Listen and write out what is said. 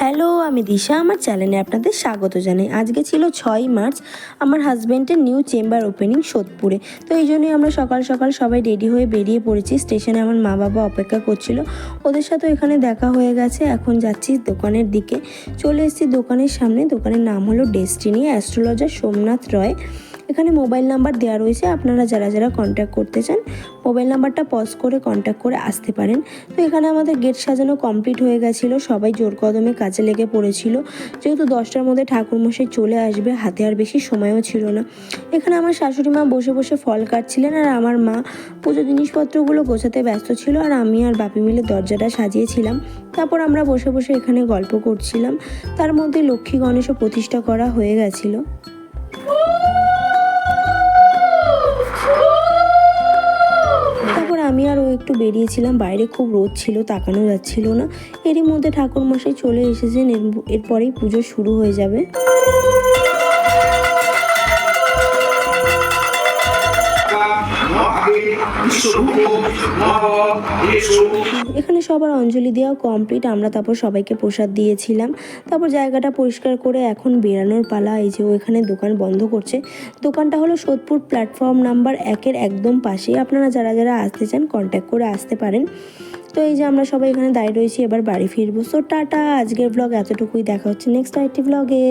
Hello, আমি দিশা। আমার চ্যানেলে আপনাদের স্বাগত জানাই। আজকে ছিল 6ই মার্চ, আমার হাজব্যান্ডের নিউ চেম্বার ওপেনিং সোদপুরে। তো এই জন্যই আমরা সকাল সকাল সবাই রেডি হয়ে বেরিয়ে পড়েছি। স্টেশনে আমার মা বাবা অপেক্ষা করছিল, ওদের সাথেও এখানে দেখা হয়ে গেছে। এখন যাচ্ছি দোকানের দিকে। চলে এসেছি দোকানের সামনে। দোকানের নাম হলো ডেস্টিনি অ্যাস্ট্রোলজার সোমনাথ রয়। এখানে মোবাইল নাম্বার দেওয়া রয়েছে, আপনারা যারা যারা কন্ট্যাক্ট করতে চান মোবাইল নাম্বারটা পজ করে কন্ট্যাক্ট করে আসতে পারেন। তো এখানে আমাদের গেট সাজানো কমপ্লিট হয়ে গেছিলো, সবাই জোর কদমে কাজে লেগে পড়েছিল। যেহেতু 10টার মধ্যে ঠাকুরমশাই চলে আসবে, হাতে আর বেশি সময়ও ছিল না। এখানে আমার শাশুড়ি মা বসে বসে ফল কাটছিলেন, আর আমার মা পুজো জিনিসপত্রগুলো গোছাতে ব্যস্ত ছিল, আর আমি আর বাপি মিলে দরজাটা সাজিয়েছিলাম। তারপর আমরা বসে বসে এখানে গল্প করছিলাম। তার মধ্যে লক্ষ্মী গণেশও প্রতিষ্ঠা করা হয়ে গেছিলো। তারপর আমি আর ও একটু বেরিয়েছিলাম, বাইরে খুব রোদ ছিল, তাকানো যাচ্ছিল না। এরই মধ্যে ঠাকুরমশাই চলে এসেছেন, এরপরেই পুজো শুরু হয়ে যাবে। এখানে সবার অঞ্জলি দেওয়া কমপ্লিট। আমরা তারপর সবাইকে প্রসাদ দিয়েছিলাম। তারপর জায়গাটা পরিষ্কার করে এখন বেরানোর পালা। এই যে ও এখানে দোকান বন্ধ করছে। দোকানটা হলো সোদপুর প্ল্যাটফর্ম নাম্বার 1-এর একদম পাশেই। আপনারা যারা যারা আসতে চান কন্ট্যাক্ট করে আসতে পারেন। তো এই যে আমরা সবাই এখানে দাঁড়িয়ে রয়েছি, এবার বাড়ি ফিরবো। সো টাটা, আজকের ব্লগ এতটুকুই। দেখা হচ্ছে নেক্সট আরেকটি ব্লগে।